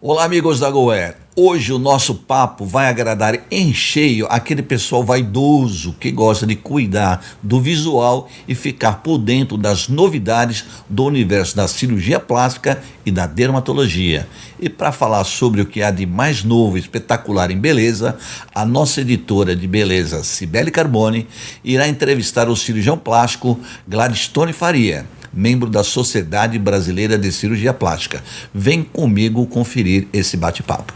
Olá, amigos da GoAir. Hoje o nosso papo vai agradar em cheio aquele pessoal vaidoso que gosta de cuidar do visual e ficar por dentro das novidades do universo da cirurgia plástica e da dermatologia. E para falar sobre o que há de mais novo e espetacular em beleza, a nossa editora de beleza, Cibele Carbone, irá entrevistar o cirurgião plástico Gladstone Faria, membro da Sociedade Brasileira de Cirurgia Plástica. Vem comigo conferir esse bate-papo.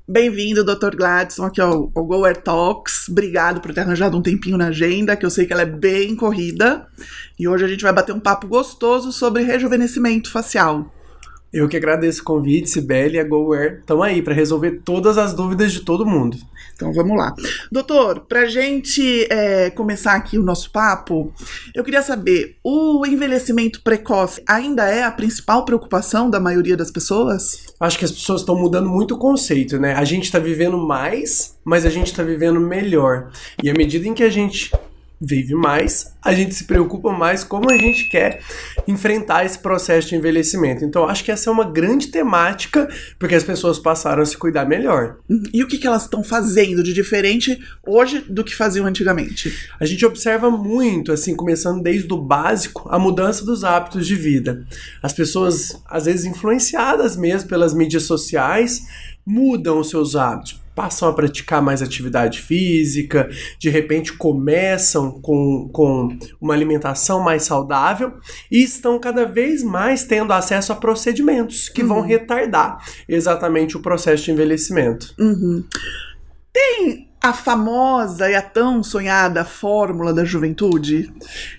Bem-vindo, Dr. Gladstone, aqui ao GoAir Talks. Obrigado por ter arranjado um tempinho na agenda, que eu sei que ela é bem corrida. E hoje a gente vai bater um papo gostoso sobre rejuvenescimento facial. Eu que agradeço o convite, Cibele e a GoAir. Estão aí para resolver todas as dúvidas de todo mundo. Então vamos lá. Doutor, pra gente começar aqui o nosso papo, eu queria saber, o envelhecimento precoce ainda é a principal preocupação da maioria das pessoas? Acho que as pessoas estão mudando muito o conceito, né? A gente está vivendo mais, mas a gente está vivendo melhor. E à medida em que a gente vive mais, a gente se preocupa mais como a gente quer enfrentar esse processo de envelhecimento. Então, acho que essa é uma grande temática, porque as pessoas passaram a se cuidar melhor. E o que elas estão fazendo de diferente hoje do que faziam antigamente? A gente observa muito, assim, começando desde o básico, a mudança dos hábitos de vida. As pessoas, às vezes influenciadas mesmo pelas mídias sociais, mudam os seus hábitos. Passam a praticar mais atividade física, de repente começam com uma alimentação mais saudável e estão cada vez mais tendo acesso a procedimentos que vão retardar exatamente o processo de envelhecimento. Tem a famosa e a tão sonhada fórmula da juventude?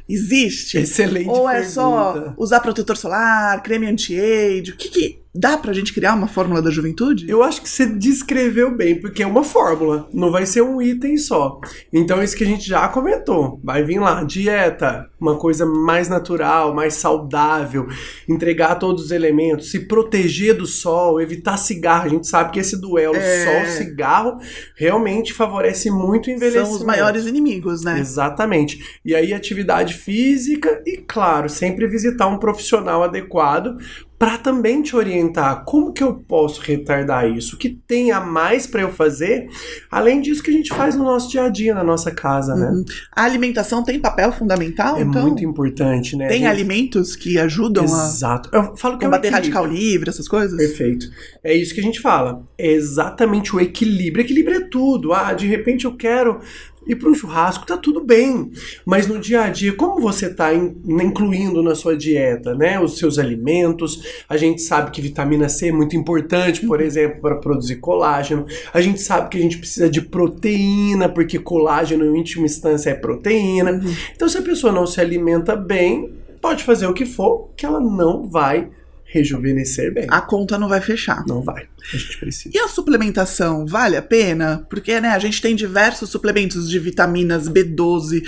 Existe? Excelente Ou é pergunta. só usar protetor solar, creme anti-age? O que dá pra gente criar uma fórmula da juventude? Eu acho que você descreveu bem, porque é uma fórmula, não vai ser um item só. Então isso que a gente já comentou, vai vir lá, dieta, uma coisa mais natural, mais saudável, entregar todos os elementos, se proteger do sol, evitar cigarro. A gente sabe que esse duelo sol-cigarro realmente favorece muito o envelhecimento. São os maiores inimigos, né? Exatamente. E aí atividade física e, claro, sempre visitar um profissional adequado para também te orientar como que eu posso retardar isso, o que tem a mais para eu fazer, além disso que a gente faz no nosso dia a dia, na nossa casa, né? A alimentação tem papel fundamental, então? É muito importante, né? Tem alimentos que ajudam Exato. Eu falo que combater radical livre, essas coisas? Perfeito. É isso que a gente fala. É exatamente o equilíbrio. Equilíbrio é tudo. De repente eu quero ir para um churrasco, tá tudo bem. Mas no dia a dia, como você tá incluindo na sua dieta, né? Os seus alimentos. A gente sabe que vitamina C é muito importante, por exemplo, para produzir colágeno. A gente sabe que a gente precisa de proteína, porque colágeno em última instância é proteína. Então, se a pessoa não se alimenta bem, pode fazer o que for, que ela não vai rejuvenescer bem. A conta não vai fechar. Não vai. A gente precisa. E a suplementação, vale a pena? Porque, né, a gente tem diversos suplementos de vitaminas B12,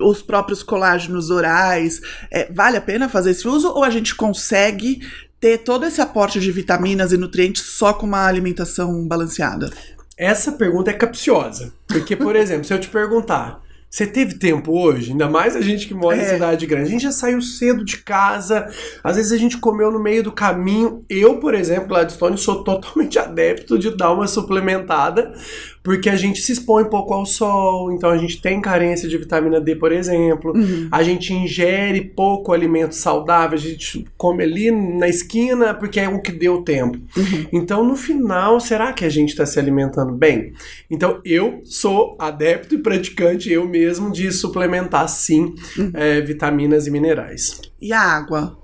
os próprios colágenos orais. Vale a pena fazer esse uso ou a gente consegue ter todo esse aporte de vitaminas e nutrientes só com uma alimentação balanceada? Essa pergunta é capciosa. Porque, por exemplo, se eu te perguntar, você teve tempo hoje? Ainda mais a gente que mora em cidade grande. A gente já saiu cedo de casa. Às vezes a gente comeu no meio do caminho. Eu, por exemplo, Gladstone, sou totalmente adepto de dar uma suplementada, porque a gente se expõe um pouco ao sol, então a gente tem carência de vitamina D, por exemplo. A gente ingere pouco alimento saudável, a gente come ali na esquina porque é o que deu tempo. Então, no final, será que a gente está se alimentando bem? Então, eu sou adepto e praticante, eu mesmo, de suplementar, sim, vitaminas e minerais. E a água?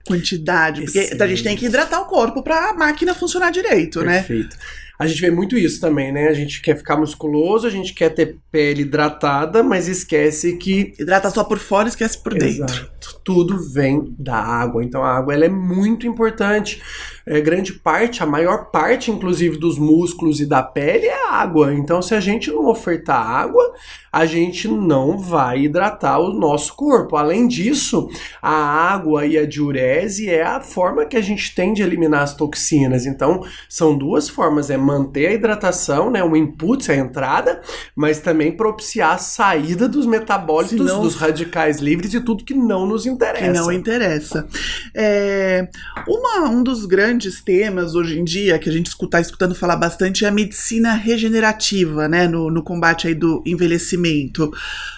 Quantidade? Porque a gente tem que hidratar o corpo para a máquina funcionar direito, né? Perfeito. A gente vê muito isso também, né? A gente quer ficar musculoso, a gente quer ter pele hidratada, mas esquece que... Hidrata só por fora e esquece por dentro. Exato. Tudo vem da água. Então a água ela é muito importante. Grande parte, a maior parte, inclusive, dos músculos e da pele é água. Então, se a gente não ofertar água, a gente não vai hidratar o nosso corpo. Além disso, a água e a diurese é a forma que a gente tem de eliminar as toxinas. Então, são duas formas, manter a hidratação, né, o input, a entrada, mas também propiciar a saída dos metabólitos, dos radicais livres e tudo que não nos interessa. Que não interessa. Um dos grandes temas hoje em dia, que a gente está escutando falar bastante, é a medicina regenerativa, né, no combate aí do envelhecimento.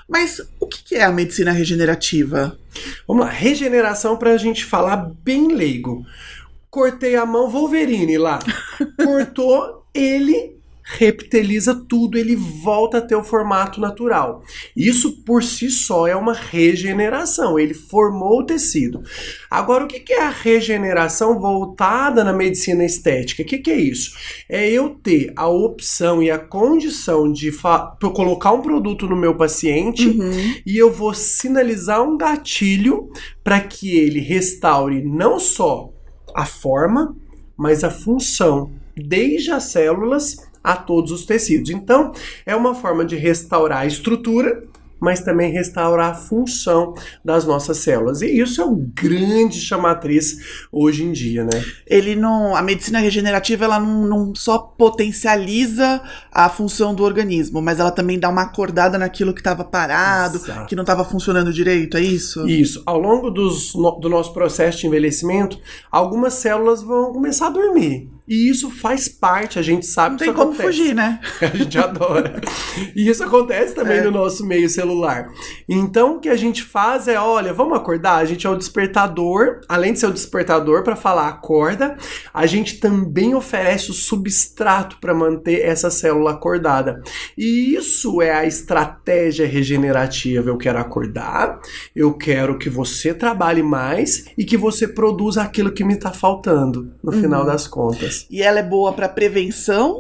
Mas o que é a medicina regenerativa? Vamos lá, regeneração para a gente falar bem leigo. Cortei a mão, Wolverine lá. Cortou, ele reptiliza tudo, ele volta a ter o formato natural. Isso por si só é uma regeneração, ele formou o tecido. Agora, o que é a regeneração voltada na medicina estética? O que é isso? É eu ter a opção e a condição de colocar um produto no meu paciente e eu vou sinalizar um gatilho para que ele restaure não só a forma, mas a função, desde as células a todos os tecidos. Então, é uma forma de restaurar a estrutura, mas também restaurar a função das nossas células. E isso é um grande chamatriz hoje em dia, né? A medicina regenerativa, ela não só potencializa a função do organismo, mas ela também dá uma acordada naquilo que estava parado, Exato. Que não estava funcionando direito, é isso? Isso. Ao longo do nosso processo de envelhecimento, algumas células vão começar a dormir. E isso faz parte, a gente sabe que isso acontece. Não tem como fugir, né? A gente adora. E isso acontece também no nosso meio celular. Então, o que a gente faz é, olha, vamos acordar? A gente é o despertador, além de ser o despertador para falar acorda, a gente também oferece o substrato para manter essa célula acordada. E isso é a estratégia regenerativa. Eu quero acordar, eu quero que você trabalhe mais e que você produza aquilo que me está faltando, no final das contas. E ela é boa para prevenção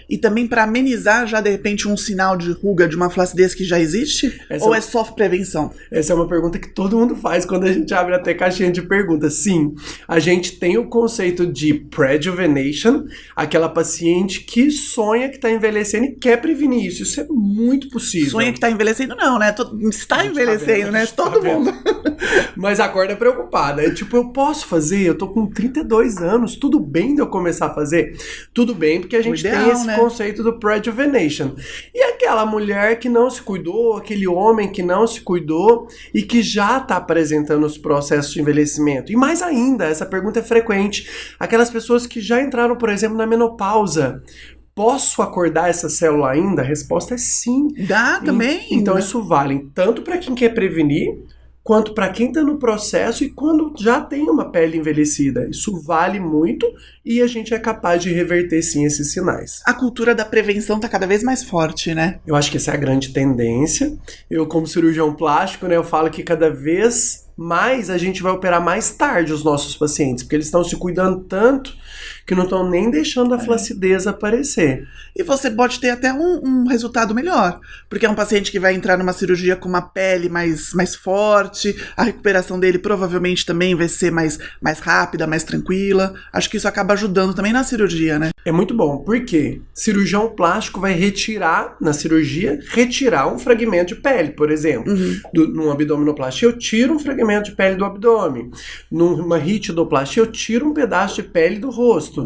e também para amenizar já de repente um sinal de ruga, de uma flacidez que já existe? Ou é só prevenção? Essa é uma pergunta que todo mundo faz quando a gente abre até caixinha de perguntas. Sim, a gente tem o conceito de prejuvenation, aquela paciente que sonha que está envelhecendo e quer prevenir isso. Isso é muito possível. Sonha que está envelhecendo não, né? Está envelhecendo, né? Todo mundo. Mas acorda preocupada. É tipo, eu posso fazer? Eu tô com 32 anos, tudo bem de eu começar a fazer? Tudo bem, porque a gente tem esse conceito do prejuvenation. E aquela mulher que não se cuidou, aquele homem que não se cuidou e que já está apresentando os processos de envelhecimento. E mais ainda, essa pergunta é frequente, aquelas pessoas que já entraram, por exemplo, na menopausa. Posso acordar essa célula ainda? A resposta é sim. Dá também. Então isso vale tanto para quem quer prevenir, quanto para quem está no processo e quando já tem uma pele envelhecida. Isso vale muito e a gente é capaz de reverter sim esses sinais. A cultura da prevenção está cada vez mais forte, né? Eu acho que essa é a grande tendência. Eu, como cirurgião plástico, né, eu falo que cada vez mais a gente vai operar mais tarde os nossos pacientes, porque eles estão se cuidando tanto que não estão nem deixando a flacidez aparecer. E você pode ter até um resultado melhor, porque é um paciente que vai entrar numa cirurgia com uma pele mais forte, a recuperação dele provavelmente também vai ser mais rápida, mais tranquila. Acho que isso acaba ajudando também na cirurgia, né? É muito bom, porque cirurgião plástico vai na cirurgia, retirar um fragmento de pele, por exemplo. Num abdominoplastia, eu tiro um fragmento de pele do abdômen. Numa ritidoplastia, eu tiro um pedaço de pele do rosto.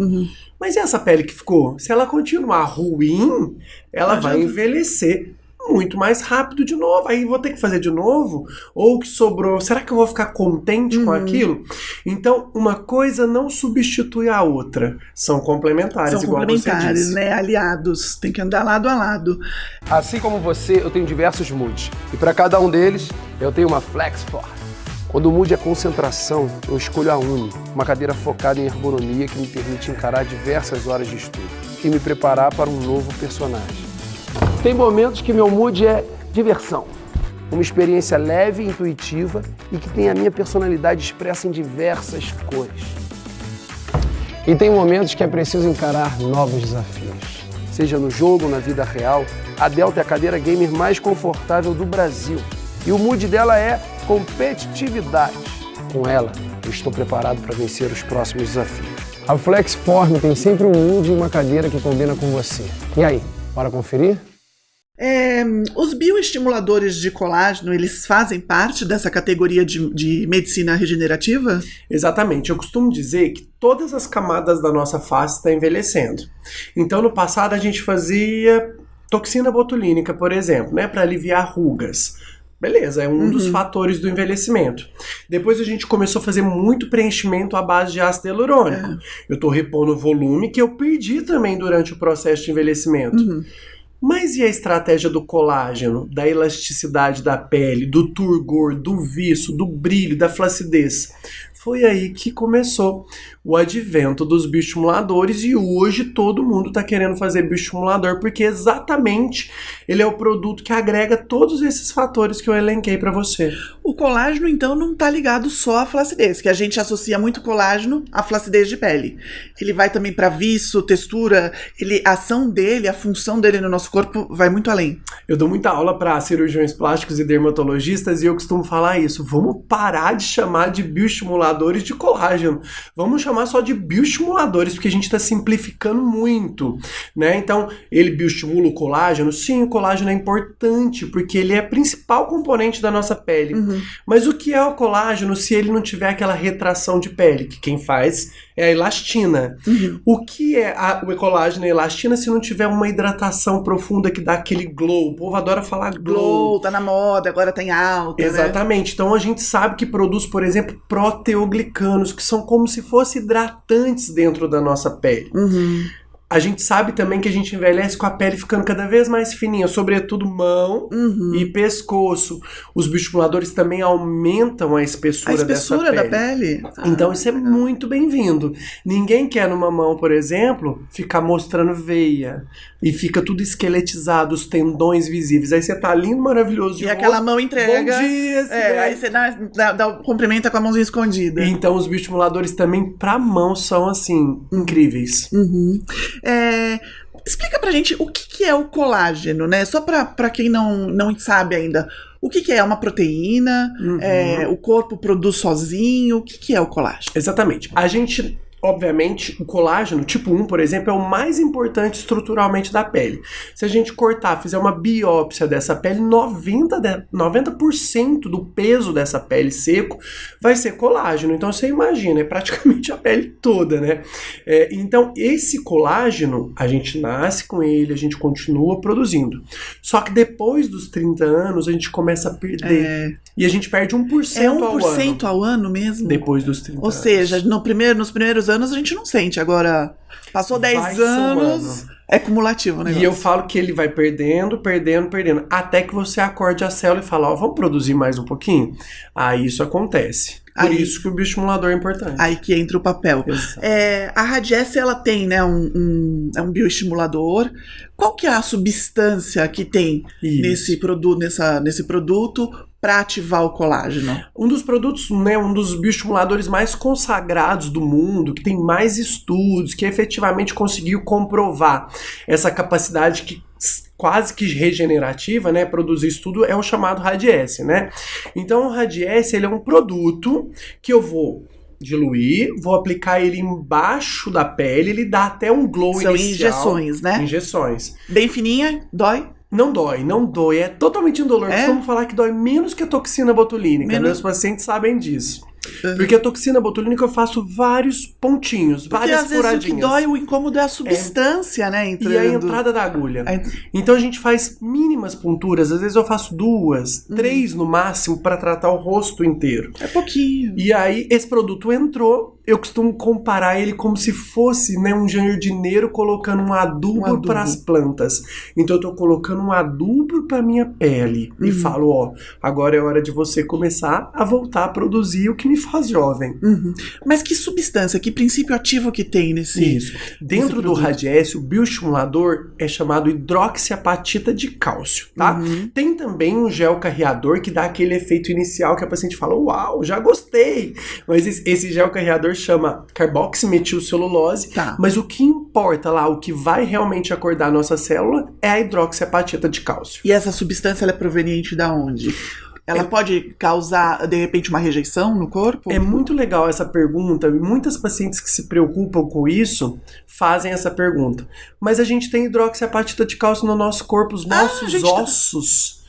Mas e essa pele que ficou? Se ela continuar ruim, ela vai envelhecer muito mais rápido de novo. Aí vou ter que fazer de novo? Ou o que sobrou? Será que eu vou ficar contente com aquilo? Então, uma coisa não substitui a outra. São complementares, São igual complementares, você disse. né? Aliados. Tem que andar lado a lado. Assim como você, eu tenho diversos moods. E para cada um deles, eu tenho uma Flex Force. Quando o mood é concentração, eu escolho a Uni, uma cadeira focada em ergonomia que me permite encarar diversas horas de estudo e me preparar para um novo personagem. Tem momentos que meu mood é diversão, uma experiência leve e intuitiva e que tem a minha personalidade expressa em diversas cores. E tem momentos que é preciso encarar novos desafios. Seja no jogo ou na vida real, a Delta é a cadeira gamer mais confortável do Brasil. E o mood dela é competitividade. Com ela, eu estou preparado para vencer os próximos desafios. A Flexform tem sempre um mood e uma cadeira que combina com você. E aí, bora conferir? Os bioestimuladores de colágeno, eles fazem parte dessa categoria de medicina regenerativa? Exatamente. Eu costumo dizer que todas as camadas da nossa face estão envelhecendo. Então, no passado, a gente fazia toxina botulínica, por exemplo, né, para aliviar rugas. Beleza, é um dos fatores do envelhecimento. Depois a gente começou a fazer muito preenchimento à base de ácido hialurônico. Eu estou repondo o volume que eu perdi também durante o processo de envelhecimento. Mas e a estratégia do colágeno, da elasticidade da pele, do turgor, do viço, do brilho, da flacidez? Foi aí que começou o advento dos bioestimuladores e hoje todo mundo está querendo fazer bioestimulador porque exatamente ele é o produto que agrega todos esses fatores que eu elenquei para você. O colágeno, então, não está ligado só à flacidez, que a gente associa muito colágeno à flacidez de pele. Ele vai também para viço, textura, a ação dele, a função dele no nosso corpo vai muito além. Eu dou muita aula para cirurgiões plásticos e dermatologistas e eu costumo falar isso. Vamos parar de chamar de bioestimuladores de colágeno. Vamos chamar só de bioestimuladores, porque a gente está simplificando muito, né? Então, ele bioestimula o colágeno? Sim, o colágeno é importante, porque ele é o principal componente da nossa pele. Mas o que é o colágeno se ele não tiver aquela retração de pele? Que quem faz é a elastina. O que é o colágeno e a elastina se não tiver uma hidratação profunda que dá aquele glow? O povo adora falar glow. Tá na moda, agora tá em alta, exatamente, né? Então a gente sabe que produz, por exemplo, proteoglicanos, que são como se fossem hidratantes dentro da nossa pele. A gente sabe também que a gente envelhece com a pele ficando cada vez mais fininha, sobretudo mão e pescoço. Os bioestimuladores também aumentam a espessura dessa pele. Da pele? Então isso é muito bem-vindo. Ninguém quer numa mão, por exemplo, ficar mostrando veia e fica tudo esqueletizado, os tendões visíveis. Aí você tá lindo, maravilhoso de rosto. E aquela mão entrega. Bom dia, aí você cumprimenta com a mãozinha escondida. Então os bioestimuladores também pra mão são assim, incríveis. Explica pra gente o que é o colágeno, né? Só pra quem não sabe ainda. O que é uma proteína? O corpo produz sozinho? O que é o colágeno? Exatamente. A gente... Obviamente, o colágeno tipo 1, por exemplo, é o mais importante estruturalmente da pele. Se a gente cortar, fizer uma biópsia dessa pele, 90% do peso dessa pele seco vai ser colágeno. Então, você imagina, é praticamente a pele toda, né? Então, esse colágeno, a gente nasce com ele, a gente continua produzindo. Só que depois dos 30 anos, a gente começa a perder. E a gente perde 1% ao ano. 1% ao ano mesmo? Depois dos 30 anos. Ou seja, nos primeiros anos a gente não sente. Agora, passou 10 anos, é cumulativo o negócio. E eu falo que ele vai perdendo, até que você acorde a célula e fala, vamos produzir mais um pouquinho? Aí isso acontece. Por isso que o bioestimulador é importante. Aí que entra o papel. A Radiesse, ela tem, né, um bioestimulador. Qual que é a substância que tem nesse produto para ativar o colágeno? Um dos produtos, né, um dos bioestimuladores mais consagrados do mundo, que tem mais estudos, que efetivamente conseguiu comprovar essa capacidade que quase que regenerativa, né, produzir isso tudo, é o chamado Radiesse, né? Então o Radiesse, ele é um produto que eu vou diluir, vou aplicar ele embaixo da pele, ele dá até um glow inicial. São injeções, né? Injeções. Bem fininha, dói? Não dói, é totalmente indolor. Vamos falar que dói menos que a toxina botulínica, meus pacientes sabem disso. Porque a toxina botulínica eu faço vários pontinhos, várias furadinhas. Porque às vezes o que dói, o incômodo é a substância, né, entrando. E a entrada da agulha. Então a gente faz mínimas ponturas, às vezes eu faço 2, 3 no máximo para tratar o rosto inteiro. É pouquinho. E aí esse produto entrou, eu costumo comparar ele como se fosse, né, um jardineiro colocando um adubo para as plantas. Então eu tô colocando um adubo para minha pele e falo, agora é hora de você começar a voltar a produzir o que me faz jovem. Mas que substância, que princípio ativo que tem nesse... Isso. Dentro do Radiesse, o bioestimulador é chamado hidroxiapatita de cálcio, tá? Tem também um gel carreador que dá aquele efeito inicial que a paciente fala, uau, já gostei! Mas esse gel carreador bioestimulador chama carboximetilcelulose, Tá. mas o que importa lá, o que vai realmente acordar a nossa célula é a hidroxiapatita de cálcio. E essa substância ela é proveniente da onde? Ela pode causar, de repente, uma rejeição no corpo? É muito legal essa pergunta, e muitas pacientes que se preocupam com isso fazem essa pergunta. Mas a gente tem hidroxiapatita de cálcio no nosso corpo, os nossos gente, ossos.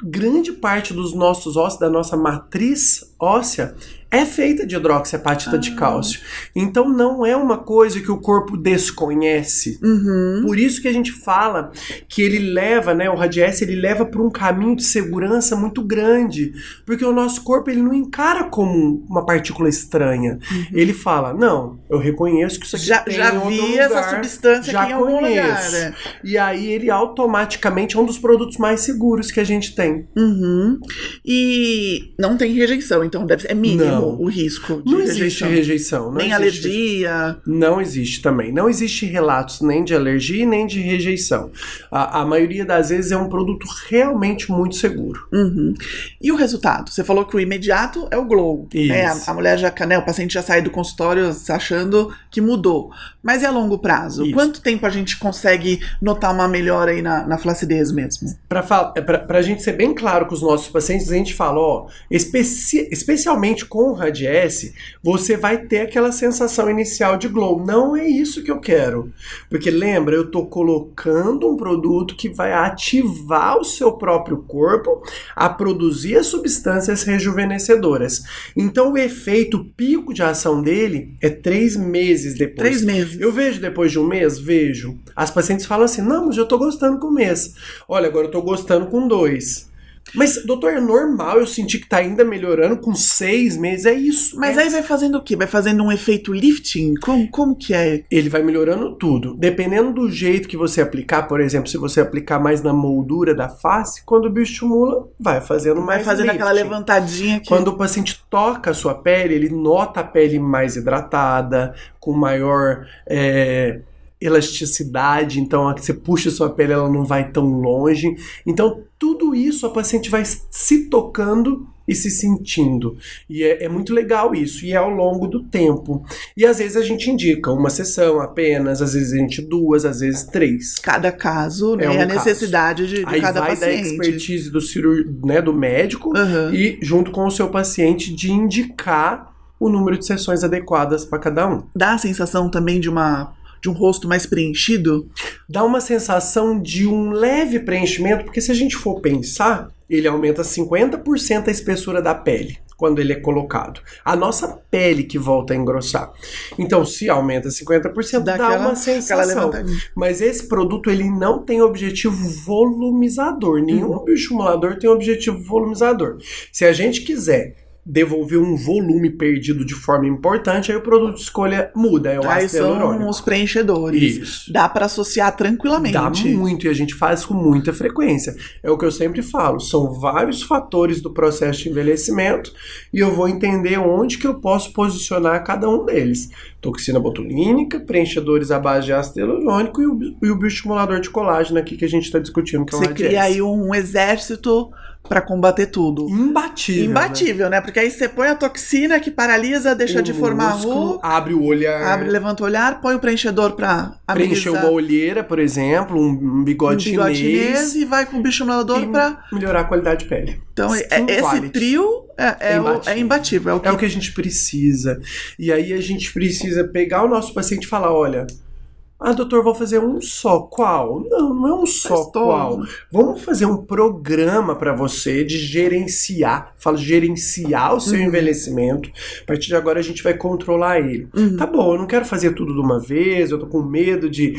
Grande parte dos nossos ossos, da nossa matriz óssea, é feita de hidroxiapatita de cálcio. Então não é uma coisa que o corpo desconhece. Uhum. Por isso que a gente fala que ele leva, né, o Radiesse, ele leva para um caminho de segurança muito grande, porque o nosso corpo ele não encara como uma partícula estranha. Ele fala, não, eu reconheço que isso aqui Já tem em vi outro lugar, essa substância já aqui em algum conheço. lugar. É. E aí ele automaticamente é um dos produtos mais seguros que a gente tem. Uhum. E não tem rejeição, então deve ser, é mínimo Não. o risco de Não existe rejeição. Não Nem existe alergia. Não existe também. Não existe relatos nem de alergia nem de rejeição. A maioria das vezes é um produto realmente muito seguro. Uhum. E o resultado? Você falou que o imediato é o glow. Né? Isso. A mulher já, né, o paciente já sai do consultório achando que mudou. Mas e a longo prazo? Isso. Quanto tempo a gente consegue notar uma melhora aí na flacidez mesmo? Pra gente ser bem claro com os nossos pacientes, a gente fala, ó, especialmente com o Radiesse, você vai ter aquela sensação inicial de glow. Não é isso que eu quero. Porque lembra, eu tô colocando um produto que vai ativar o seu próprio corpo a produzir as substâncias rejuvenescedoras. Então o efeito, o pico de ação dele é 3 meses depois. 3 meses. Eu vejo depois de um mês? Vejo. As pacientes falam assim, não, mas eu tô gostando com um mês. Olha, agora eu tô gostando com 2. Mas, doutor, é normal eu sentir que tá ainda melhorando com 6 meses? É isso. Mas aí vai fazendo o quê? Vai fazendo um efeito lifting? Como que é? Ele vai melhorando tudo. Dependendo do jeito que você aplicar, por exemplo, se você aplicar mais na moldura da face, quando o bioestimula, vai fazendo Vai mais fazendo aquela lifting. levantadinha aqui. Quando o paciente toca a sua pele, ele nota a pele mais hidratada, com maior elasticidade, então você puxa a sua pele, ela não vai tão longe. Então, tudo isso a paciente vai se tocando e se sentindo. E é muito legal isso, e é ao longo do tempo. E às vezes a gente indica uma sessão apenas, às vezes a gente 2, às vezes 3. Cada caso, né? É um a necessidade de Aí cada vai paciente. da expertise do médico Uhum. e junto com o seu paciente de indicar o número de sessões adequadas para cada um. Dá a sensação também de um rosto mais preenchido? Dá uma sensação de um leve preenchimento, porque se a gente for pensar, ele aumenta 50% a espessura da pele quando ele é colocado. A nossa pele que volta a engrossar. Então, se aumenta 50%, dá uma sensação. levantadinha. Mas esse produto, ele não tem objetivo volumizador. Nenhum bioestimulador tem objetivo volumizador. Se a gente quiser devolver um volume perdido de forma importante, aí o produto de escolha muda, é o Aí ácido são hialurônico. os preenchedores. Isso. Dá pra associar tranquilamente. Dá muito, e a gente faz com muita frequência. É o que eu sempre falo, são vários fatores do processo de envelhecimento e eu vou entender onde que eu posso posicionar cada um deles. Toxina botulínica, preenchedores à base de ácido hialurônico e o bioestimulador de colágeno aqui que a gente está discutindo, que é o Você Radiesse. cria aí um exército pra combater tudo. Imbatível. Imbatível, né? Porque aí você põe a toxina que paralisa, deixa O de formar músculo, ruga, abre o olhar. abre, levanta o olhar, põe o preenchedor pra Preencher amenizar uma olheira, por exemplo, um bigode chinês e vai com o bioestimulador pra... melhorar a qualidade de pele. Então, Skin esse quality. trio é imbatível. É o que a gente precisa. E aí a gente precisa pegar o nosso paciente e falar, olha, doutor, vou fazer um só. Qual? Não é um só. Qual? Vamos fazer um programa para você de gerenciar. Falo gerenciar o seu envelhecimento. A partir de agora a gente vai controlar ele. Tá bom, eu não quero fazer tudo de uma vez, eu tô com medo de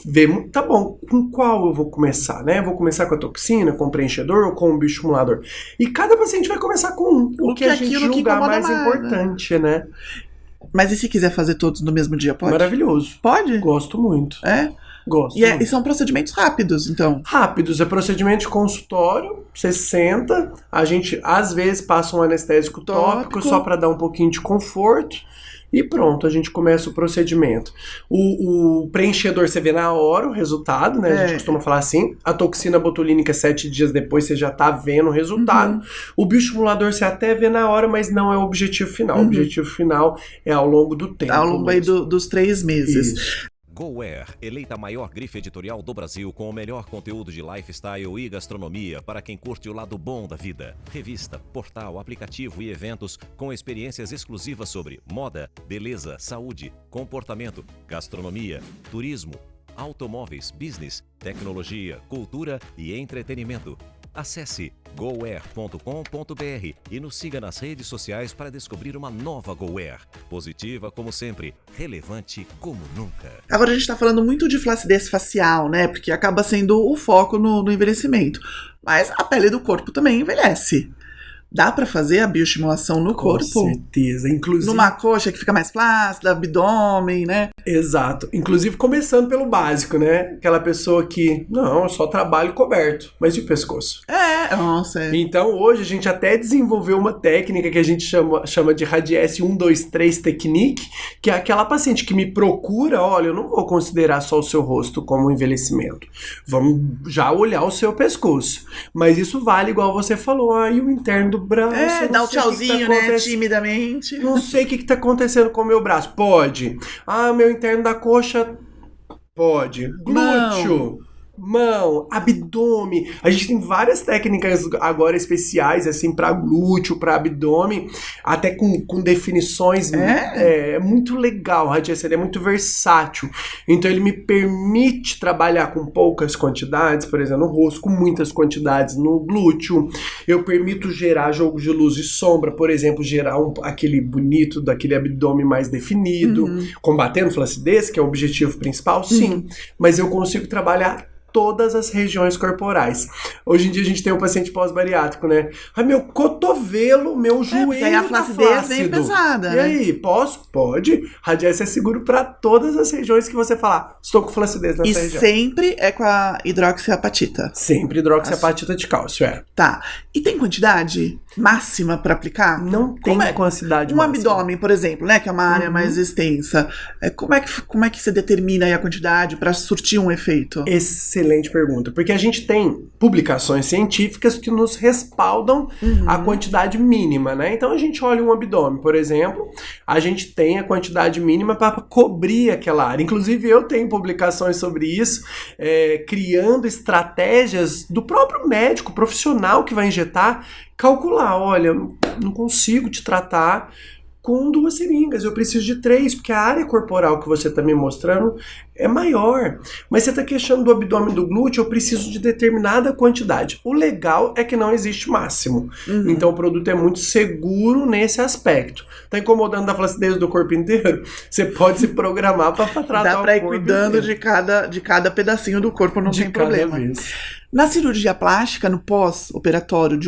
ver. Tá bom, com qual eu vou começar, né? Vou começar com a toxina, com o preenchedor ou com o bioestimulador? E cada paciente vai começar com um. O que a gente aquilo que julgar incomoda mais mais, importante, né? Mas e se quiser fazer todos no mesmo dia, pode? Maravilhoso. Pode? Gosto muito. É? Gosto. E são procedimentos rápidos, então. Rápidos, é procedimento de consultório, você senta, a gente às vezes passa um anestésico tópico só para dar um pouquinho de conforto, e pronto, a gente começa o procedimento. O preenchedor você vê na hora o resultado, né? A gente costuma falar assim. A toxina botulínica 7 dias depois você já tá vendo o resultado. O bioestimulador você até vê na hora, mas não é o objetivo final. O objetivo final é ao longo do tempo. Ao longo aí dos 3 meses. Isso. GoWare, eleita a maior grife editorial do Brasil com o melhor conteúdo de lifestyle e gastronomia para quem curte o lado bom da vida. Revista, portal, aplicativo e eventos com experiências exclusivas sobre moda, beleza, saúde, comportamento, gastronomia, turismo, automóveis, business, tecnologia, cultura e entretenimento. Acesse goware.com.br e nos siga nas redes sociais para descobrir uma nova GoWare. Positiva como sempre, relevante como nunca. Agora a gente tá falando muito de flacidez facial, né? Porque acaba sendo o foco no envelhecimento. Mas a pele do corpo também envelhece. Dá pra fazer a bioestimulação no corpo? Com certeza, inclusive... Numa coxa que fica mais flácida, abdômen, né? Exato. Inclusive começando pelo básico, né? Aquela pessoa que, não, eu só trabalho coberto. Mas e o pescoço? Nossa. Então hoje a gente até desenvolveu uma técnica que a gente chama de Radiesse 1, 2, 3 Technique, que é aquela paciente que me procura, olha, eu não vou considerar só o seu rosto como envelhecimento. Vamos já olhar o seu pescoço. Mas isso vale, igual você falou, aí o interno do braço. Dá o tchauzinho, né? Timidamente. Não sei o que tá acontecendo com o meu braço. Pode. Meu interno da coxa. Pode. Glúteo. Mão, abdômen. A gente tem várias técnicas agora especiais, assim, para glúteo, para abdômen, até com definições. É muito legal. O Radiesse é muito versátil. Então ele me permite trabalhar com poucas quantidades, por exemplo, no rosto, com muitas quantidades no glúteo. Eu permito gerar jogo de luz e sombra, por exemplo, gerar aquele bonito daquele abdômen mais definido, combatendo flacidez, que é o objetivo principal, sim. Mas eu consigo trabalhar todas as regiões corporais. Hoje em dia a gente tem um paciente pós-bariátrico, né? Meu cotovelo, meu joelho aí a flacidez vem pesada, E aí, posso? Pode. Radiesse é seguro para todas as regiões que você falar, estou com flacidez nessa região. E sempre é com a hidroxiapatita? Sempre hidroxiapatita de cálcio, Tá. E tem quantidade máxima para aplicar? Não tem quantidade máxima. Abdômen, por exemplo, né? Que é uma área mais extensa. Como é que você determina aí a quantidade para surtir um efeito? Excelente pergunta, porque a gente tem publicações científicas que nos respaldam a quantidade mínima, né? Então a gente olha um abdômen, por exemplo, a gente tem a quantidade mínima para cobrir aquela área. Inclusive eu tenho publicações sobre isso, criando estratégias do próprio médico profissional que vai injetar, calcular, olha, não consigo te tratar com 2 seringas, eu preciso de 3, porque a área corporal que você está me mostrando é maior. Mas você está queixando do abdômen do glúteo, eu preciso de determinada quantidade. O legal é que não existe máximo. Então o produto é muito seguro nesse aspecto. Está incomodando da flacidez do corpo inteiro? Você pode se programar para tratar Dá para ir corpo cuidando inteiro. de cada pedacinho do corpo, não tem problema. Na cirurgia plástica, no pós-operatório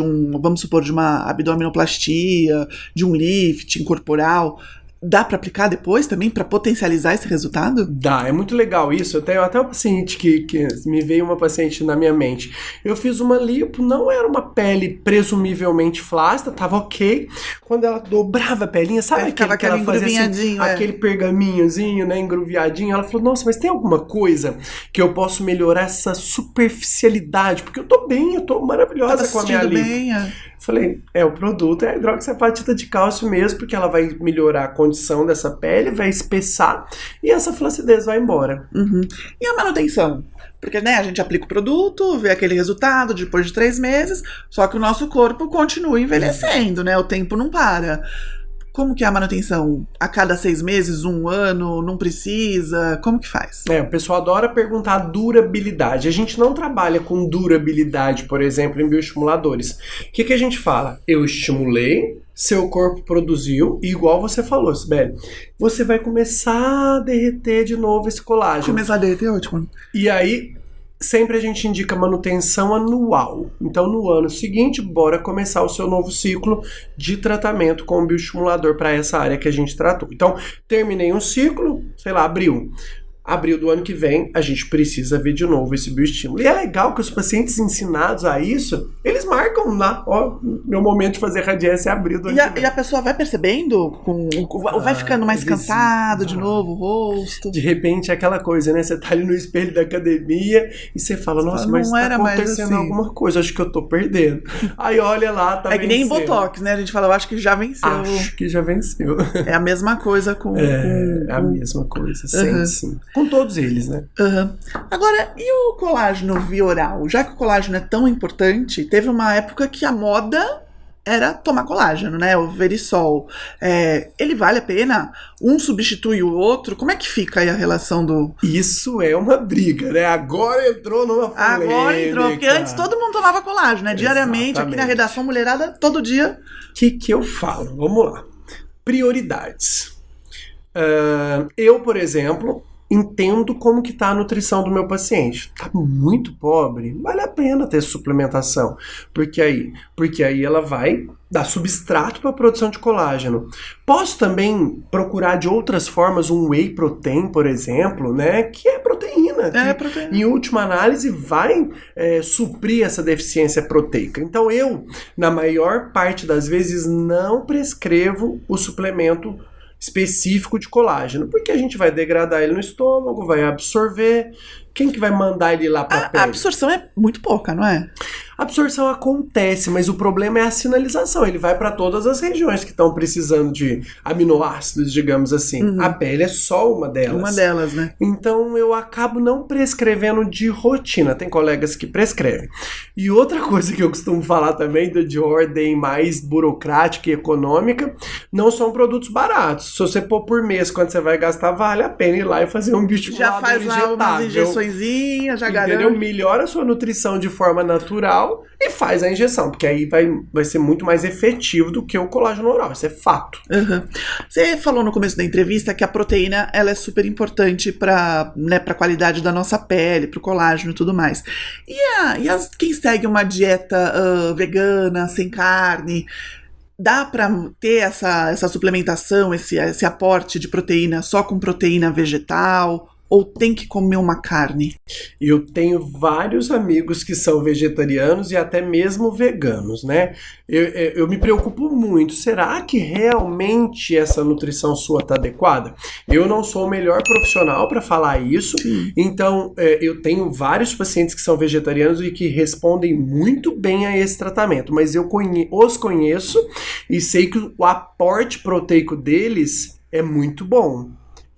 vamos supor, de uma abdominoplastia, de um lifting corporal, dá para aplicar depois também, para potencializar esse resultado? Dá, é muito legal isso. Eu tenho até uma paciente que me veio uma paciente na minha mente. Eu fiz uma lipo, não era uma pele presumivelmente flácida, tava ok. Quando ela dobrava a pelinha, sabe aquele que ela fazia assim, aquele pergaminhozinho, né, engruviadinho, ela falou, nossa, mas tem alguma coisa que eu posso melhorar essa superficialidade? Porque eu tô bem, eu tô maravilhosa com a minha lipo. Falei, o produto é a hidroxiapatita de cálcio mesmo, porque ela vai melhorar a condição dessa pele, vai espessar e essa flacidez vai embora. E a manutenção? Porque, né, a gente aplica o produto, vê aquele resultado depois de 3 meses, só que o nosso corpo continua envelhecendo, né? O tempo não para. Como que é a manutenção? A cada 6 meses, 1 ano, não precisa? Como que faz? O pessoal adora perguntar a durabilidade. A gente não trabalha com durabilidade, por exemplo, em bioestimuladores. O que a gente fala? Eu estimulei, seu corpo produziu, e igual você falou, Sibeli, você vai começar a derreter de novo esse colágeno. Começar a derreter é ótimo. E aí, sempre a gente indica manutenção anual. Então, no ano seguinte, bora começar o seu novo ciclo de tratamento com o bioestimulador para essa área que a gente tratou. Então, terminei um ciclo, sei lá, abril. abril do ano que vem, a gente precisa ver de novo esse bioestímulo. E é legal que os pacientes ensinados a isso, eles marcam lá, ó, meu momento de fazer radiância é abril do ano que vem. E a pessoa vai percebendo? Vai ficando mais cansado de novo, o rosto? De repente é aquela coisa, né? Você tá ali no espelho da academia e você fala, nossa, não mas tá era mais acontecendo assim. alguma coisa, acho que eu tô perdendo. Aí olha lá, tá É que nem em vencendo. Botox, né? A gente fala, eu acho que já venceu. Acho que já venceu. É a mesma coisa com... É a mesma coisa, sim. Com todos eles, né? Uhum. Agora, e o colágeno via oral? Já que o colágeno é tão importante, teve uma época que a moda era tomar colágeno, né? O Verisol. Ele vale a pena? Um substitui o outro? Como é que fica aí a relação do... Isso é uma briga, né? Agora entrou numa polêmica. Agora entrou, porque antes todo mundo tomava colágeno, né? Diariamente, Exatamente. aqui na redação mulherada, todo dia. O que eu falo? Vamos lá. Prioridades. Eu, por exemplo, entendo como que tá a nutrição do meu paciente. Tá muito pobre, vale a pena ter suplementação, porque aí ela vai dar substrato para a produção de colágeno. Posso também procurar de outras formas um whey protein, por exemplo, né, que é proteína. Proteína. Em última análise vai suprir essa deficiência proteica. Então eu, na maior parte das vezes, não prescrevo o suplemento específico de colágeno, porque a gente vai degradar ele no estômago, vai absorver. Quem que vai mandar ele lá para a pele? A absorção é muito pouca, não é? A absorção acontece, mas o problema é a sinalização. Ele vai para todas as regiões que estão precisando de aminoácidos, digamos assim. Uhum. A pele é só uma delas. Uma delas, né? Então eu acabo não prescrevendo de rotina. Tem colegas que prescrevem. E outra coisa que eu costumo falar também, de ordem mais burocrática e econômica, não são produtos baratos. Se você pôr por mês, quando você vai gastar, vale a pena ir lá e fazer um bioestimulador Já faz lá umas injetável. injeçõezinhas, já Entendeu? garante. Melhora a sua nutrição de forma natural e faz a injeção, porque aí vai ser muito mais efetivo do que o colágeno oral, isso é fato. Uhum. Você falou no começo da entrevista que a proteína ela é super importante para a qualidade da nossa pele, para o colágeno e tudo mais. Quem segue uma dieta vegana, sem carne, dá para ter essa suplementação, esse aporte de proteína só com proteína vegetal? Ou tem que comer uma carne? Eu tenho vários amigos que são vegetarianos e até mesmo veganos, né? Eu me preocupo muito. Será que realmente essa nutrição sua está adequada? Eu não sou o melhor profissional para falar isso. Sim. Então, eu tenho vários pacientes que são vegetarianos e que respondem muito bem a esse tratamento. Mas eu os conheço e sei que o aporte proteico deles é muito bom.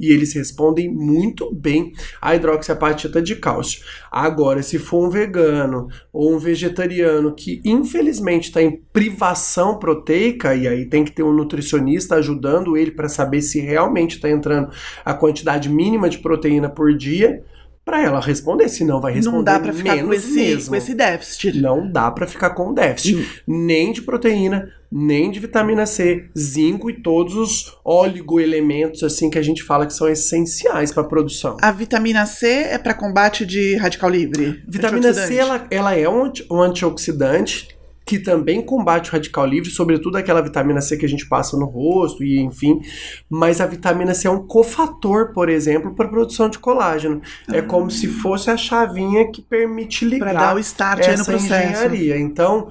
E eles respondem muito bem à hidroxiapatita de cálcio. Agora, se for um vegano ou um vegetariano que infelizmente está em privação proteica, e aí tem que ter um nutricionista ajudando ele para saber se realmente está entrando a quantidade mínima de proteína por dia, para ela responder, senão vai responder Não dá para ficar com mesmo. esse déficit. Não dá para ficar com déficit, nem de proteína, nem de vitamina C, zinco e todos os oligoelementos assim que a gente fala que são essenciais para a produção. A vitamina C é para combate de radical livre? Vitamina C, ela é um antioxidante que também combate o radical livre, sobretudo aquela vitamina C que a gente passa no rosto e enfim, mas a vitamina C é um cofator, por exemplo, para a produção de colágeno. É como se fosse a chavinha que permite ligar para dar o start aí no essa processo. engenharia. Então,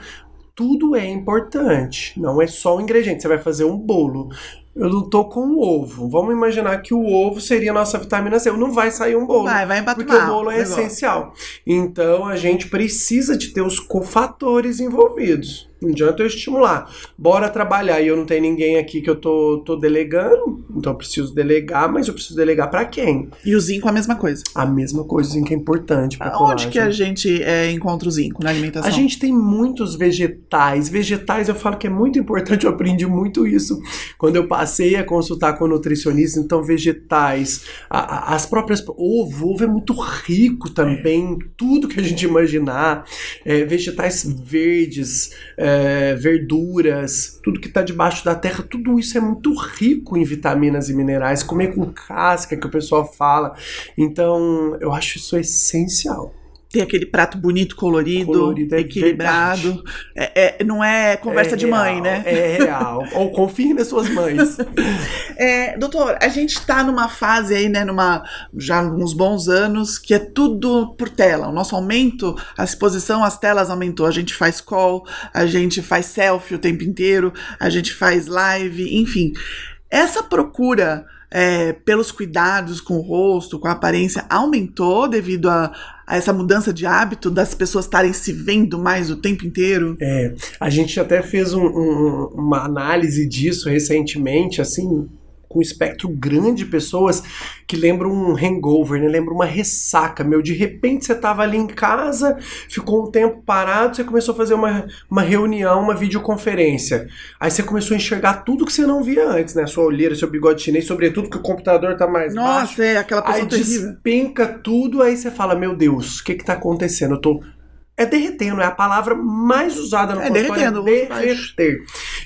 tudo é importante, não é só o ingrediente. Você vai fazer um bolo. Eu não tô com o ovo. Vamos imaginar que o ovo seria a nossa vitamina C. Não vai sair um bolo. Vai empatar. Porque o bolo é essencial. Então, a gente precisa de ter os cofatores envolvidos. Não adianta eu estimular. Bora trabalhar. E eu não tenho ninguém aqui que eu tô delegando. Então, eu preciso delegar. Mas eu preciso delegar pra quem? E o zinco é a mesma coisa. A mesma coisa, o zinco é importante pra Onde colágeno. que a gente encontra o zinco na alimentação? A gente tem muitos vegetais. Vegetais, eu falo que é muito importante. Eu aprendi muito isso quando eu passei a consultar com o nutricionista. Então, vegetais, as próprias... Ovo é muito rico também. Tudo que a gente imaginar. Vegetais verdes, verduras, tudo que está debaixo da terra, tudo isso é muito rico em vitaminas e minerais. Comer com casca, que o pessoal fala. Então, eu acho isso essencial. Tem aquele prato bonito, colorido equilibrado. Não é conversa de real, mãe, né? É real. Ou confie nas suas mães. Doutor, a gente tá numa fase aí, né, já uns bons anos, que é tudo por tela. O nosso aumento, a exposição às telas aumentou. A gente faz call, a gente faz selfie o tempo inteiro, a gente faz live, enfim. Essa procura pelos cuidados com o rosto, com a aparência, aumentou devido a essa mudança de hábito das pessoas estarem se vendo mais o tempo inteiro? A gente até fez uma análise disso recentemente, assim, com um espectro grande de pessoas que lembram um hangover, né? Lembra uma ressaca, de repente você tava ali em casa, ficou um tempo parado, você começou a fazer uma reunião, uma videoconferência. Aí você começou a enxergar tudo que você não via antes, né? Sua olheira, seu bigode chinês, sobretudo que o computador tá mais baixo. Nossa, aquela pessoa terrível. Aí despenca tudo, aí você fala, meu Deus, o que tá acontecendo? Eu tô... derretendo, é a palavra mais usada no consultório. Derreter.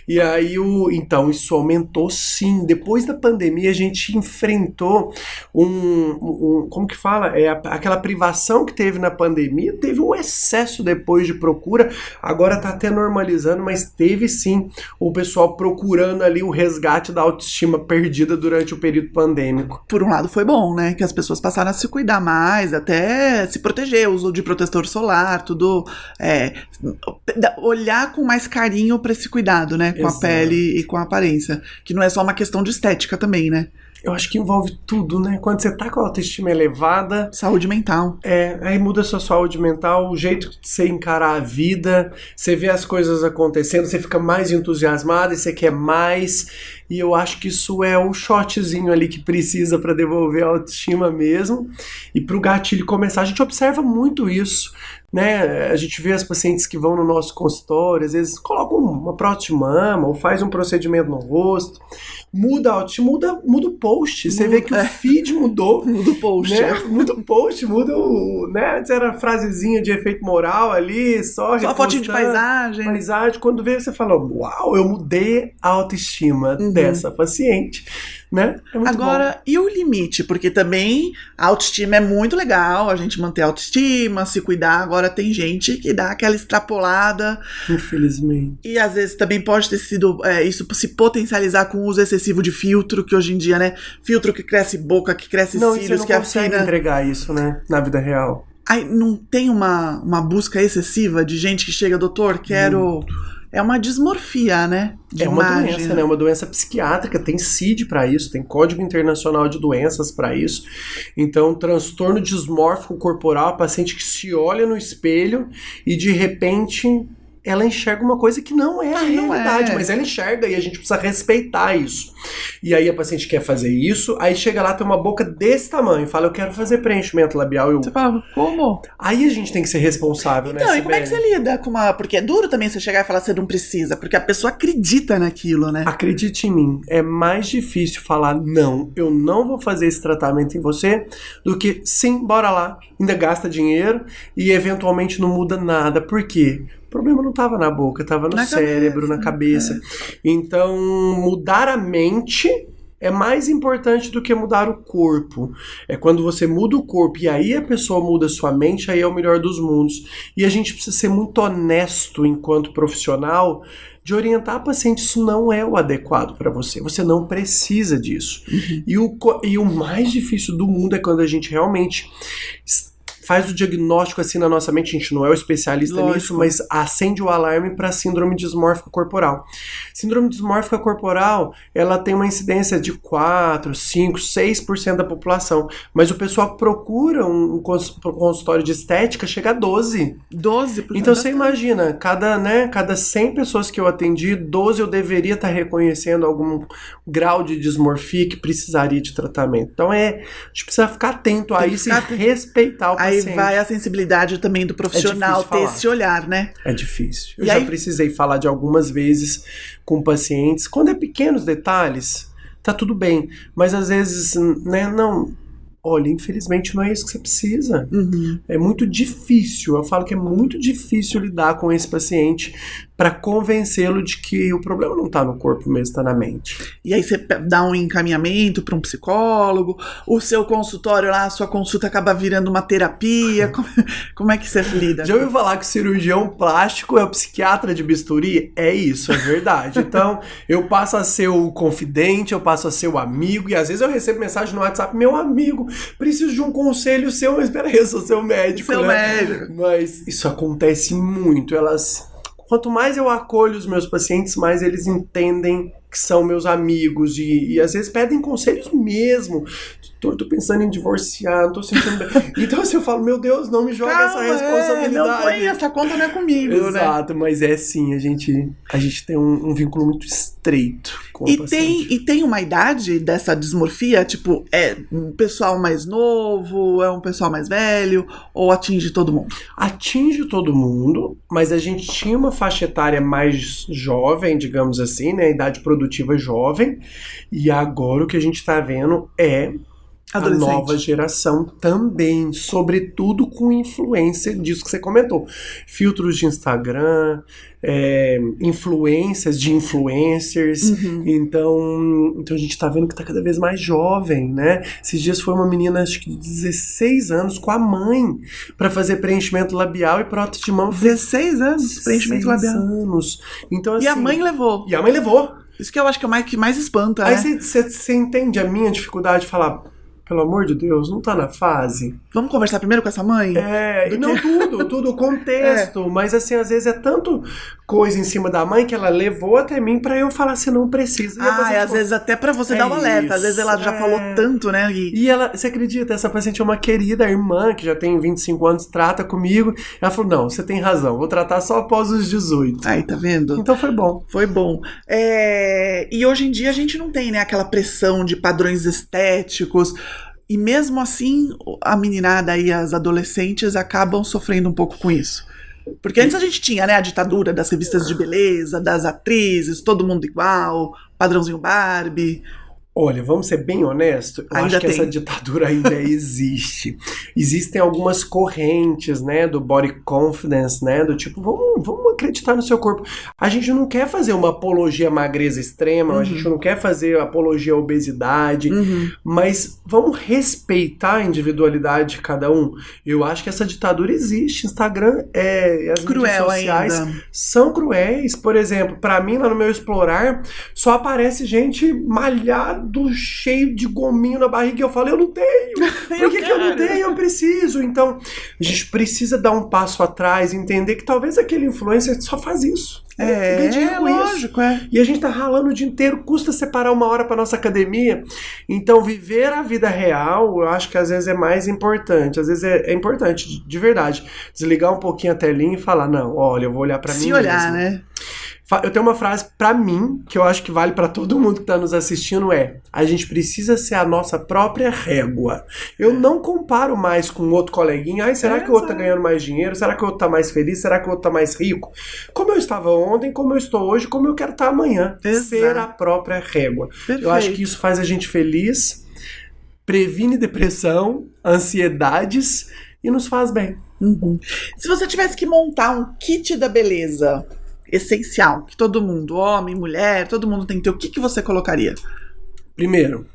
E aí, então, isso aumentou sim. Depois da pandemia, a gente enfrentou como que fala? Aquela privação que teve na pandemia, teve um excesso depois de procura, agora tá até normalizando, mas teve sim o pessoal procurando ali o resgate da autoestima perdida durante o período pandêmico. Por um lado foi bom, né? Que as pessoas passaram a se cuidar mais, até se proteger, uso de protetor solar, tudo. Olhar com mais carinho para esse cuidado, né? Com Exato. A pele e com a aparência. Que não é só uma questão de estética também, né? Eu acho que envolve tudo, né? Quando você tá com a autoestima elevada... Saúde mental. Aí muda a sua saúde mental, o jeito de você encarar a vida, você vê as coisas acontecendo, você fica mais entusiasmado e você quer mais. E eu acho que isso é um shotzinho ali que precisa para devolver a autoestima mesmo. E pro gatilho começar, a gente observa muito isso, né? A gente vê as pacientes que vão no nosso consultório, às vezes colocam uma prótese de mama ou faz um procedimento no rosto, muda a autoestima, muda o post. Você vê que o feed mudou. Muda o post. Né? Muda o post, muda o... Né? Antes era frasezinha de efeito moral ali, só fotinho de paisagem. Quando vê, você fala, uau, eu mudei a autoestima dessa paciente. Né? É muito Agora, bom. E o limite? Porque também a autoestima é muito legal, a gente manter a autoestima, se cuidar. Agora tem gente que dá aquela extrapolada. Infelizmente. E às vezes também pode ter sido isso se potencializar com o uso excessivo de filtro, que hoje em dia, né? Filtro que cresce boca, que cresce cílios, você que não consegue afina. entregar isso, né? Na vida real. Aí não tem uma busca excessiva de gente que chega, doutor, quero... É uma dismorfia, né? De uma imagem, doença, né? Uma doença psiquiátrica, tem CID para isso, tem Código Internacional de Doenças para isso. Então, transtorno dismórfico corporal, a paciente que se olha no espelho e de repente ela enxerga uma coisa que não é a realidade, mas ela enxerga e a gente precisa respeitar isso. E aí a paciente quer fazer isso, aí chega lá, tem uma boca desse tamanho, fala, eu quero fazer preenchimento labial. Você fala, como? Aí a gente tem que ser responsável, então, né? E como é que você lida com porque é duro também você chegar e falar que você não precisa, porque a pessoa acredita naquilo, né? Acredite em mim, é mais difícil falar não, eu não vou fazer esse tratamento em você, do que sim, bora lá, ainda gasta dinheiro e eventualmente não muda nada. Por quê? O problema não estava na boca, estava no cérebro, na cabeça. Então, mudar a mente é mais importante do que mudar o corpo. É quando você muda o corpo e aí a pessoa muda a sua mente, aí é o melhor dos mundos. E a gente precisa ser muito honesto enquanto profissional de orientar a paciente, isso não é o adequado para você. Você não precisa disso. E o mais difícil do mundo é quando a gente realmente faz o diagnóstico assim na nossa mente, a gente não é o especialista nisso, mas acende o alarme para síndrome dismórfica corporal. Síndrome dismórfica corporal, ela tem uma incidência de 4, 5, 6% da população, mas o pessoal que procura um consultório de estética chega a 12%. 12%? Então você imagina, cada 100 pessoas que eu atendi, 12 eu deveria estar reconhecendo algum grau de dismorfia que precisaria de tratamento. Então a gente precisa ficar atento a isso e respeitar o paciente. Aí vai a sensibilidade também do profissional ter esse olhar, né? É difícil. Eu já precisei falar de algumas vezes com pacientes. Quando é pequenos detalhes, tá tudo bem. Mas às vezes, né, não... Olha, infelizmente não é isso que você precisa. É muito difícil. Eu falo que é muito difícil lidar com esse paciente para convencê-lo de que o problema não tá no corpo mesmo, tá na mente. E aí você dá um encaminhamento para um psicólogo, o seu consultório lá, a sua consulta acaba virando uma terapia. Como é que você lida? Já ouviu falar que o cirurgião plástico é o psiquiatra de bisturi? É isso, é verdade. Então, eu passo a ser o confidente, eu passo a ser o amigo, e às vezes eu recebo mensagem no WhatsApp, meu amigo, preciso de um conselho seu, mas peraí, eu sou seu médico, Seu né? médico. Mas isso acontece muito, quanto mais eu acolho os meus pacientes, mais eles entendem que são meus amigos e às vezes pedem conselhos mesmo. Tô pensando em divorciar, não tô sentindo bem. Então assim, eu falo, meu Deus, não me joga essa responsabilidade. Não põe, essa conta não é comigo, né? Exato, mas é sim, a gente tem um vínculo muito estreito com o paciente. E tem uma idade dessa dismorfia? Tipo, é um pessoal mais novo, é um pessoal mais velho, ou atinge todo mundo? Atinge todo mundo, mas a gente tinha uma faixa etária mais jovem, digamos assim, né? Idade produtiva jovem, e agora o que a gente tá vendo é a nova geração também, sobretudo com influência disso que você comentou. Filtros de Instagram, influências de influencers. Então a gente tá vendo que tá cada vez mais jovem, né? Esses dias foi uma menina, acho que de 16 anos, com a mãe, pra fazer preenchimento labial e prótese de mão. 16 anos, preenchimento labial. 16 anos. Então, assim, E a mãe levou. E a mãe levou. Isso que eu acho que é o que mais espanta, Aí né? você entende a minha dificuldade de falar, pelo amor de Deus, não tá na fase? Vamos conversar primeiro com essa mãe? E não tudo, o contexto. Mas assim, às vezes é tanto coisa em cima da mãe que ela levou até mim pra eu falar assim, não precisa. E às vezes até pra você dar um alerta. Às vezes ela já falou tanto, né? E ela, você acredita, essa paciente é uma querida irmã, que já tem 25 anos, trata comigo. Ela falou, não, você tem razão, vou tratar só após os 18. Aí, tá vendo? Então foi bom. Foi bom. E hoje em dia a gente não tem, né, aquela pressão de padrões estéticos. E mesmo assim, a meninada e as adolescentes acabam sofrendo um pouco com isso. Porque antes a gente tinha, né, a ditadura das revistas de beleza, das atrizes, todo mundo igual, padrãozinho Barbie. Olha, vamos ser bem honestos, eu acho que essa ditadura ainda existe. Existem algumas correntes, né, do body confidence, né, do tipo, vamos acreditar no seu corpo. A gente não quer fazer uma apologia à magreza extrema, a gente não quer fazer apologia à obesidade, mas vamos respeitar a individualidade de cada um. Eu acho que essa ditadura existe. Instagram as cruel mídias sociais ainda. São cruéis. Por exemplo, pra mim, lá no meu explorar, só aparece gente malhada, cheio de gominho na barriga, e eu falo, eu não tenho. Por que eu não tenho? Eu preciso. Então, a gente precisa dar um passo atrás e entender que talvez aquele influencer só faz isso. Ganha dinheiro com lógico, isso. E a gente tá ralando o dia inteiro, custa separar uma hora pra nossa academia. Então, viver a vida real, eu acho que às vezes é mais importante. Às vezes é importante, de verdade, desligar um pouquinho a telinha e falar, não, olha, eu vou olhar pra mim mesmo. Se olhar, né? Eu tenho uma frase pra mim, que eu acho que vale pra todo mundo que tá nos assistindo, a gente precisa ser a nossa própria régua. Eu não comparo mais com outro coleguinha, será que o outro tá ganhando mais dinheiro? Será que o outro tá mais feliz? Será que o outro tá mais rico? Como eu estava ontem, como eu estou hoje, como eu quero estar amanhã. Exato. Ser a própria régua. Perfeito. Eu acho que isso faz a gente feliz, previne depressão, ansiedades e nos faz bem. Se você tivesse que montar um kit da beleza essencial, que todo mundo, homem, mulher, todo mundo tem que ter, o que você colocaria? Primeiro,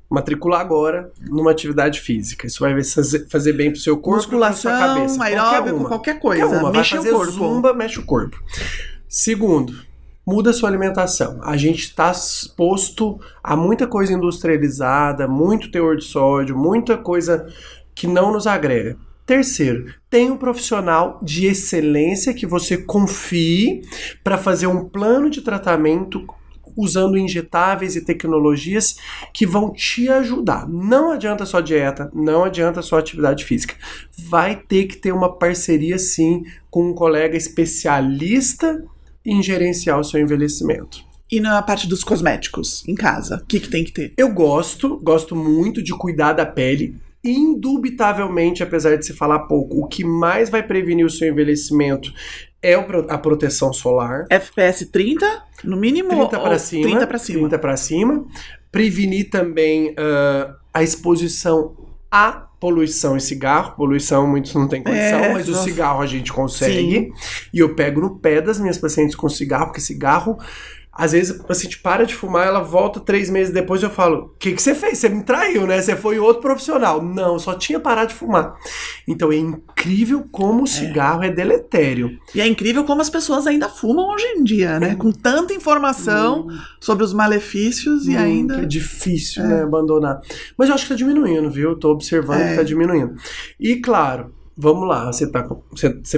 matricular agora numa atividade física. Isso vai fazer bem pro seu corpo, musculação, pra sua cabeça. aeróbico, qualquer coisa. Vai Mexe fazer o corpo. zumba, mexe o corpo. Segundo, muda a sua alimentação. A gente está exposto a muita coisa industrializada, muito teor de sódio, muita coisa que não nos agrega. Terceiro, tem um profissional de excelência que você confie para fazer um plano de tratamento usando injetáveis e tecnologias que vão te ajudar. Não adianta só dieta, não adianta só atividade física. Vai ter que ter uma parceria, sim, com um colega especialista em gerenciar o seu envelhecimento. E na parte dos cosméticos, em casa, o que tem que ter? Eu gosto muito de cuidar da pele. Indubitavelmente, apesar de se falar pouco, o que mais vai prevenir o seu envelhecimento é a proteção solar. FPS 30, no mínimo? 30 para cima. 30 para cima. 30 para cima. Prevenir também a exposição a poluição e cigarro. Poluição muitos não tem condição, mas o nossa. cigarro a gente consegue. E eu pego no pé das minhas pacientes com cigarro, porque cigarro, às vezes a paciente para de fumar, ela volta 3 meses depois, eu falo, o que você fez? Você me traiu, né? Você foi outro profissional. Não, eu só tinha parado de fumar. Então é incrível como o cigarro é deletério. E é incrível como as pessoas ainda fumam hoje em dia, né? Com tanta informação sobre os malefícios e ainda... É difícil, né, abandonar. Mas eu acho que tá diminuindo, viu? Tô observando que tá diminuindo. E claro, vamos lá, você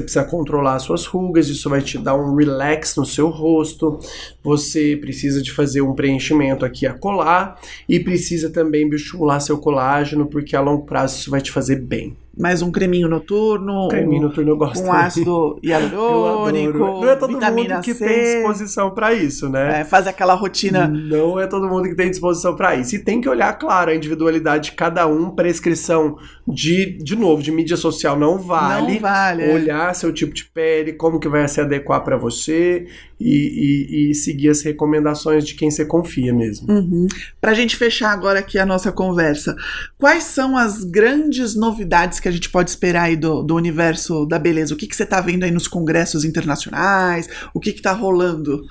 precisa controlar as suas rugas, isso vai te dar um relax no seu rosto, você precisa de fazer um preenchimento aqui a colar e precisa também bioestimular seu colágeno, porque a longo prazo isso vai te fazer bem. Mais um creminho noturno. Creminho noturno eu gosto. Com ácido hialurônico, Não é todo vitamina mundo que C. tem disposição para isso, né? Faz aquela rotina. Não é todo mundo que tem disposição para isso. E tem que olhar, claro, a individualidade de cada um. Prescrição de novo, de mídia social não vale. Não vale. Olhar seu tipo de pele, como que vai se adequar para você e seguir as recomendações de quem você confia mesmo. Pra gente fechar agora aqui a nossa conversa, quais são as grandes novidades que a gente pode esperar aí do universo da beleza? O que você tá vendo aí nos congressos internacionais? O que tá rolando?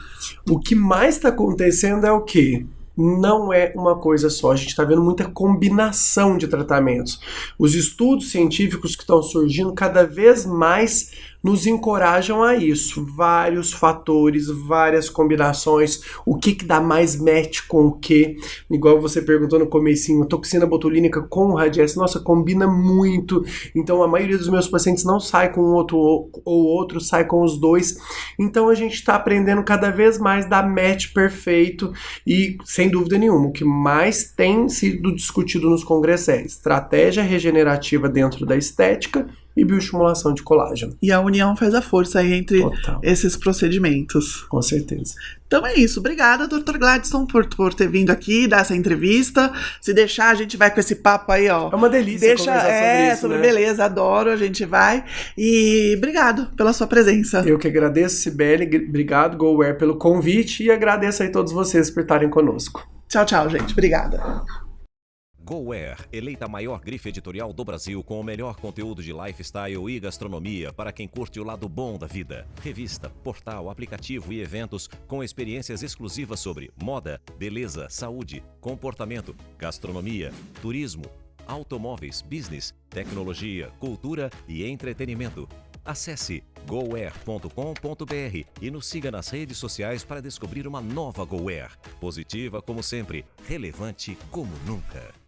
O que mais está acontecendo é o quê? Não é uma coisa só, a gente está vendo muita combinação de tratamentos. Os estudos científicos que estão surgindo cada vez mais nos encorajam a isso. Vários fatores, várias combinações, o que dá mais match com o que. Igual você perguntou no comecinho, toxina botulínica com o Radiesse, nossa, combina muito. Então a maioria dos meus pacientes não sai com um outro ou outro, sai com os dois. Então a gente está aprendendo cada vez mais da match perfeito e, sem dúvida nenhuma, o que mais tem sido discutido nos congressos é estratégia regenerativa dentro da estética e bioestimulação de colágeno. E a união faz a força aí entre Total. esses procedimentos. Com certeza. Então é isso. Obrigada, Dr. Gladstone, por ter vindo aqui, dar essa entrevista. Se deixar, a gente vai com esse papo aí, ó. É uma delícia conversar sobre isso, sobre né? beleza, adoro, a gente vai. E obrigado pela sua presença. Eu que agradeço, Cibele, obrigado, GoWare, pelo convite e agradeço aí todos vocês por estarem conosco. Tchau, tchau, gente. Obrigada. GoWare, eleita a maior grife editorial do Brasil com o melhor conteúdo de lifestyle e gastronomia para quem curte o lado bom da vida. Revista, portal, aplicativo e eventos com experiências exclusivas sobre moda, beleza, saúde, comportamento, gastronomia, turismo, automóveis, business, tecnologia, cultura e entretenimento. Acesse goware.com.br e nos siga nas redes sociais para descobrir uma nova GoWare. Positiva como sempre, relevante como nunca.